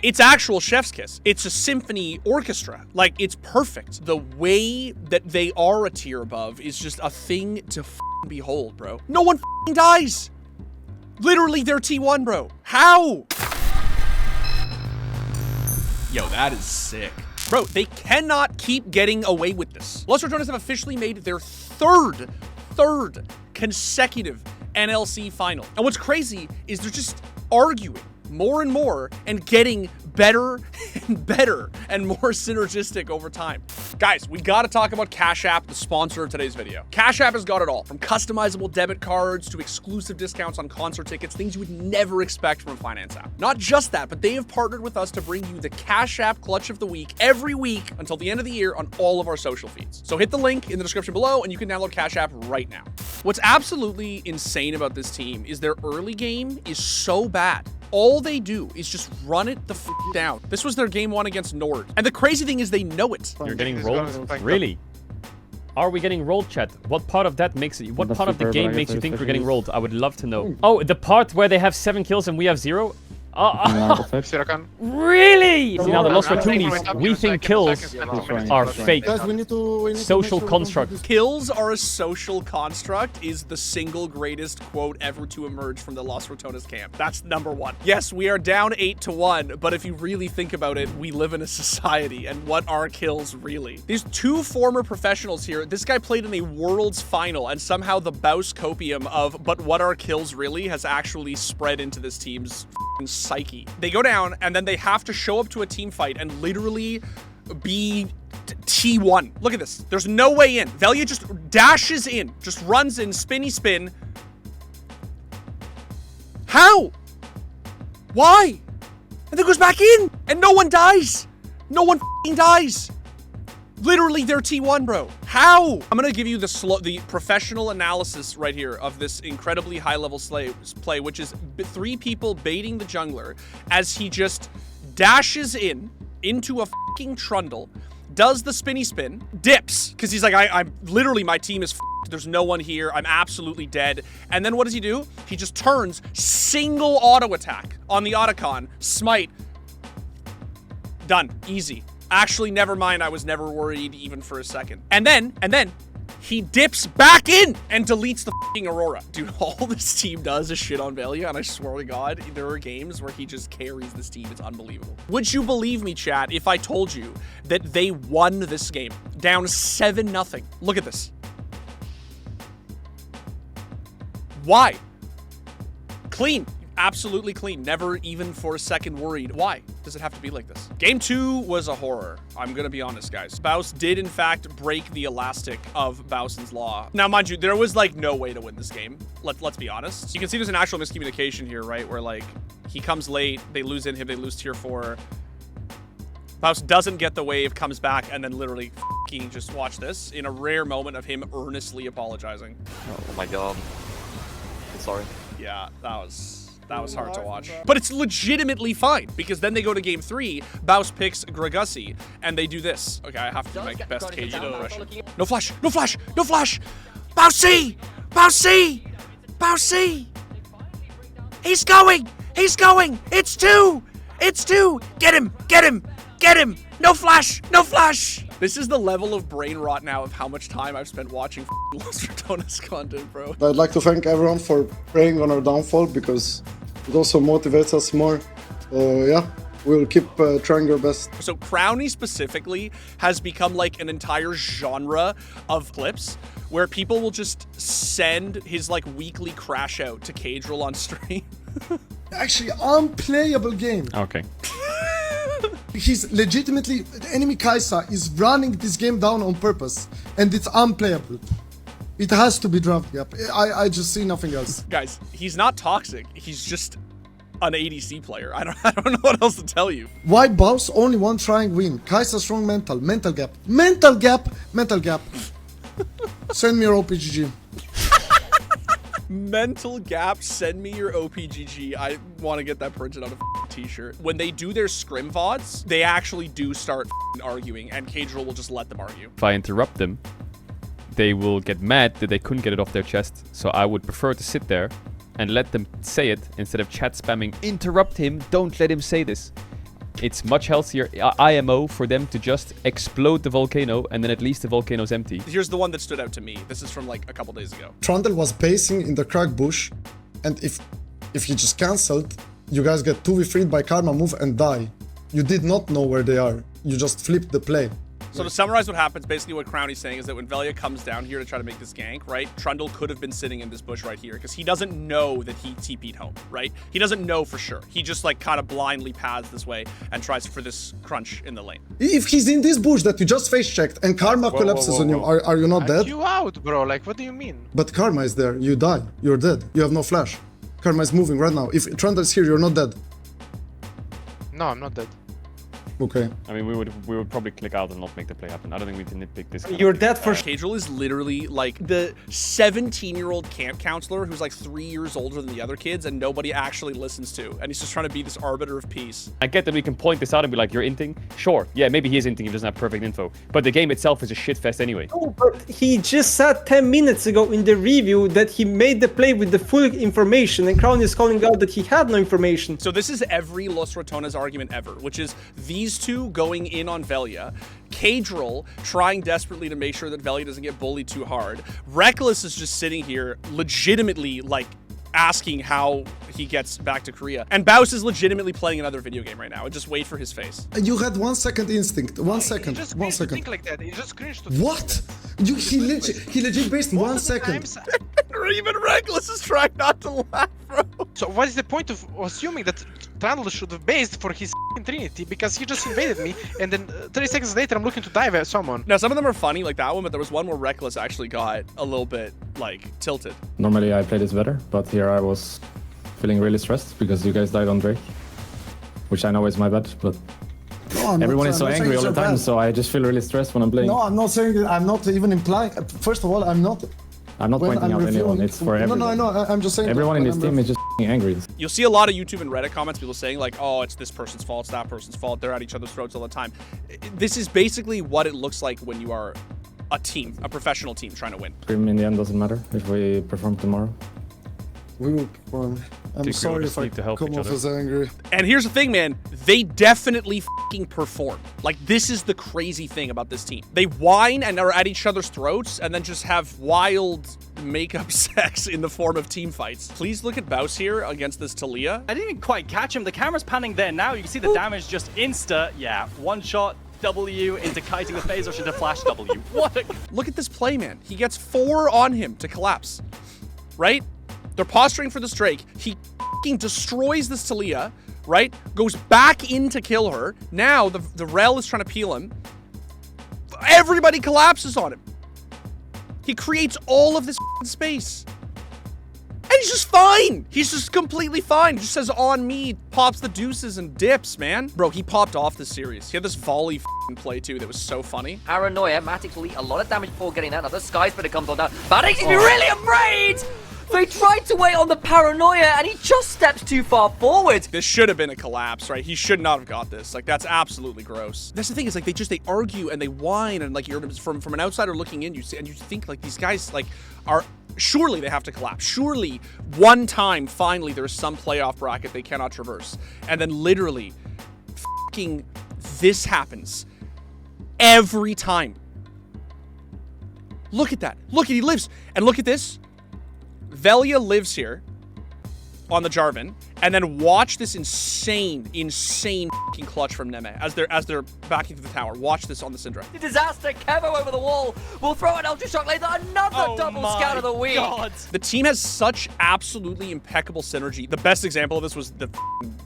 It's actual chef's kiss. It's a symphony orchestra. Like, it's perfect. The way that they are a tier above is just a thing to behold, bro. No one dies. Literally, they're T1, bro. How? Yo, that is sick. Bro, they cannot keep getting away with this. Los Ratones have officially made their third consecutive NLC final. And what's crazy is they're just arguing more and more and getting better and better and more synergistic over time. Guys, we gotta talk about Cash App, the sponsor of today's video. Cash App has got it all, from customizable debit cards to exclusive discounts on concert tickets, things you would never expect from a finance app. Not just that, but they have partnered with us to bring you the Cash App Clutch of the Week every week until the end of the year on all of our social feeds. So hit the link in the description below and you can download Cash App right now. What's absolutely insane about this team is their early game is so bad. All they do is just run it the f down. This was their game 1 against Nord. And the crazy thing is they know it. You're getting rolled? Really? Are we getting rolled, chat? What part of that makes it? What part of the game makes you think we're getting rolled? I would love to know. Oh, the part where they have 7 kills and we have 0? Really? See, now the Los Ratones, we think kills are fake. Social construct. Kills are a social construct is the single greatest quote ever to emerge from the Los Ratones camp. That's number 1. Yes, we are down 8-1, but if you really think about it, we live in a society, and what are kills really? These 2 former professionals here, this guy played in a Worlds final, and somehow the Baus copium of but what are kills really has actually spread into this team's psyche. They go down and then they have to show up to a team fight and literally be T1. Look at this. There's no way in. Velia just dashes in, just runs in, spinny spin. How? Why? And then goes back in and no one dies. No one dies. Literally, they're T1, bro. How? I'm gonna give you the professional analysis right here of this incredibly high-level play, which is 3 people baiting the jungler as he just dashes into a fucking trundle, does the spinny spin, dips, because he's like, I'm literally, my team is f***ed. There's no one here. I'm absolutely dead. And then what does he do? He just turns, single auto attack on the Otacon, smite, done, easy. Actually, never mind. I was never worried even for a second. And then he dips back in and deletes the fucking Aurora. Dude, all this team does is shit on Velia, and I swear to God, there are games where he just carries this team. It's unbelievable. Would you believe me, chat, if I told you that they won this game down 7-0? Look at this. Why? Clean. Absolutely clean. Never even for a second worried. Why does it have to be like this? Game 2 was a horror. I'm gonna be honest, guys. Baus did in fact break the elastic of Bausen's law. Now, mind you, there was like no way to win this game. Let's be honest. You can see there's an actual miscommunication here, right? Where like he comes late, they lose inhib, they lose tier 4. Baus doesn't get the wave, comes back, and then literally f***ing just watch this in a rare moment of him earnestly apologizing. Oh my God. Sorry. Yeah, that was hard to watch. But it's legitimately fine, because then they go to game 3, Baus picks Gragussi, and they do this. Okay, I have to do my best KG impression. No flash! No flash! No flash! Bausy! Bausy! Bausy! He's going! He's going! It's 2! It's 2! Get him! Get him! Get him! No flash! No flash! This is the level of brain rot now of how much time I've spent watching Los Ratones content, bro. I'd like to thank everyone for praying on our downfall, because it also motivates us more. So yeah, we'll keep trying our best. So Crowny specifically has become like an entire genre of clips where people will just send his like weekly crash out to Cadril on stream. Actually, unplayable game. Okay. He's legitimately, the enemy Kai'Sa is running this game down on purpose, and it's unplayable. It has to be dropped. Yep. I just see nothing else. Guys, he's not toxic. He's just an ADC player. I don't know what else to tell you. Why Baus only one trying win? Kai'Sa strong mental gap. Mental gap. Send me your OPGG. Mental gap, send me your OPGG. I want to get that printed on a t-shirt. When they do their scrim VODs, they actually do start arguing, and Cadril will just let them argue. If I interrupt them, they will get mad that they couldn't get it off their chest. So I would prefer to sit there and let them say it instead of chat spamming, interrupt him, don't let him say this. It's much healthier IMO for them to just explode the volcano and then at least the volcano's empty. Here's the one that stood out to me. This is from like a couple days ago. Trundle was pacing in the crack bush, and if he just cancelled, you guys get 2v3'd by Karma move and die. You did not know where they are. You just flipped the play. So to summarize what happens, basically what Crowny's saying is that when Velia comes down here to try to make this gank, right, Trundle could have been sitting in this bush right here because he doesn't know that he TP'd home, right? He doesn't know for sure. He just like kind of blindly paths this way and tries for this crunch in the lane. If he's in this bush that you just face checked and Karma collapses on you, are you not dead? You out, bro. Like, what do you mean? But Karma is there. You die. You're dead. You have no flash. Karma is moving right now. If Trundle is here, you're not dead. No, I'm not dead. Okay. I mean, we would probably click out and not make the play happen. I don't think we can nitpick this. You're dead for Cadril is literally like the 17-year-old camp counselor who's like 3 years older than the other kids and nobody actually listens to. And he's just trying to be this arbiter of peace. I get that we can point this out and be like, you're inting. Sure, yeah, maybe he is inting, he doesn't have perfect info. But the game itself is a shitfest anyway. No, but he just said 10 minutes ago in the review that he made the play with the full information, and Crown is calling out that he had no information. So this is every Los Ratones argument ever, which is these two going in on Velia, Cadril trying desperately to make sure that Velia doesn't get bullied too hard. Reckless is just sitting here legitimately like asking how he gets back to Korea. And Baus is legitimately playing another video game right now. And just wait for his face. You had 1 second instinct. 1 second. Just 1 cringe to second. think like that. You just cringe to What? He legit based 1 second. Or even Reckless is trying not to laugh, bro. So what is the point of assuming that Trundle should have based for his Trinity? Because he just invaded me, and then 30 seconds later I'm looking to dive at someone. Now some of them are funny like that one, but there was one where Reckless actually got a little bit like tilted. Normally I play this better, but here I was feeling really stressed because you guys died on Drake, which I know is my bad, but No, I'm everyone not- is so I'm not saying angry all it's the your time, bad. so I just feel really stressed when I'm playing. No, I'm not saying that. I'm not even implying. First of all, I'm not. I'm not when pointing I'm out anyone, reviewing- it's for No, everyone. no, I know. I'm just saying. Everyone in when this I'm team is just angry. You'll see a lot of YouTube and Reddit comments, people saying like, oh, it's this person's fault, it's that person's fault. They're at each other's throats all the time. This is basically what it looks like when you are a team, a professional team trying to win. Scream in the end doesn't matter if we perform tomorrow. We will perform. I'm we sorry just if I need to help come each off other. as angry. And here's the thing, man. They definitely fucking perform. Like, this is the crazy thing about this team. They whine and are at each other's throats and then just have wild makeup sex in the form of team fights. Please look at Baus here against this Talia. I didn't quite catch him. The camera's panning there now. You can see the damage just insta. Yeah, one shot. W into kiting the phase rush into flash W. What a... Look at this play, man. He gets 4 on him to collapse, right? They're posturing for this Drake. He fucking destroys this Talia, right? Goes back in to kill her. Now the Rel is trying to peel him. Everybody collapses on him. He creates all of this space. And he's just fine. He's just completely fine. He just says on me, pops the deuces and dips, man. Bro, he popped off this series. He had this volley play too that was so funny. Paranoia, Matix will eat a lot of damage before getting that. Now the Sky Spitter comes on down. Matix is really afraid! They tried to wait on the Paranoia and he just steps too far forward. This should have been a collapse, right? He should not have got this. Like, that's absolutely gross. That's the thing, is like they argue and they whine, and like you're from an outsider looking in, you see, and you think like these guys like are, surely they have to collapse. Surely one time finally there's some playoff bracket they cannot traverse. And then literally fucking this happens every time. Look at that. Look at, he lives. And look at this. Velia lives here on the Jarvan, and then watch this insane fucking clutch from Neme as they're backing to the tower. Watch this on the Syndra. The disaster, Kevo over the wall. Will throw an Ultra Shock later. Another double scout of the week. God. The team has such absolutely impeccable synergy. The best example of this was the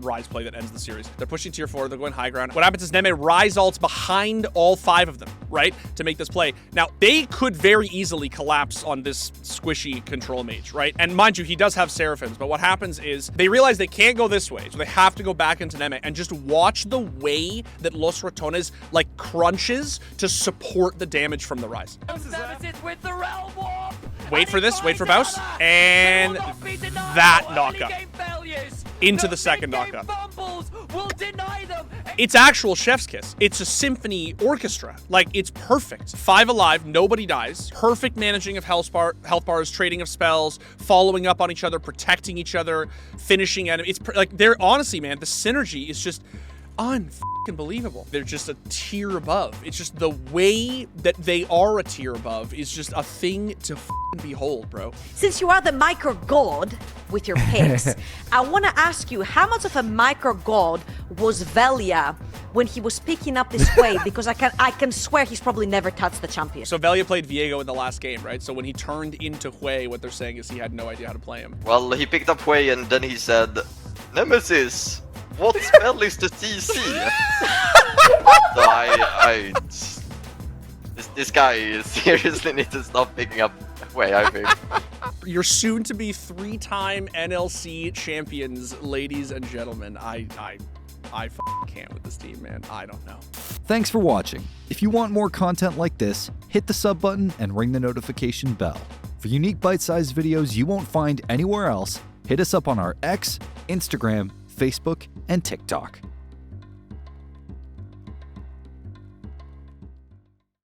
Rise play that ends the series. They're pushing tier 4, they're going high ground. What happens is Neme Rise ults behind all 5 of them, right? To make this play. Now, they could very easily collapse on this squishy control mage, right? And mind you, he does have Seraphims, but what happens is they realize they can't go this way, so they have to go back into Neme, and just watch the way that Los Ratones like crunches to support the damage from the Rise. Nemesis with the Realm Warp. Wait for this, wait for Baus, and that knockup into the second knockup. It's actual chef's kiss. It's a symphony orchestra. Like, it's perfect. 5 alive, nobody dies. Perfect managing of health bars, trading of spells, following up on each other, protecting each other, finishing enemies. It's like, they're honestly, man, the synergy is just unbelievable. They're just a tier above. It's just the way that they are a tier above is just a thing to behold, bro. Since you are the micro god with your picks, I want to ask you, how much of a micro god was Velia when he was picking up this way? Because I can swear he's probably never touched the champion. So Velia played Viego in the last game, right? So when he turned into Hui, what they're saying is he had no idea how to play him. Well, he picked up Hui and then he said, Nemesis, what spell is the CC? So this guy seriously needs to stop picking up Hui, I think. You're soon to be 3-time NLC champions, ladies and gentlemen. I can't with this team, man. I don't know. Thanks for watching. If you want more content like this, hit the sub button and ring the notification bell. For unique bite-sized videos you won't find anywhere else, hit us up on our X, Instagram, Facebook, and TikTok.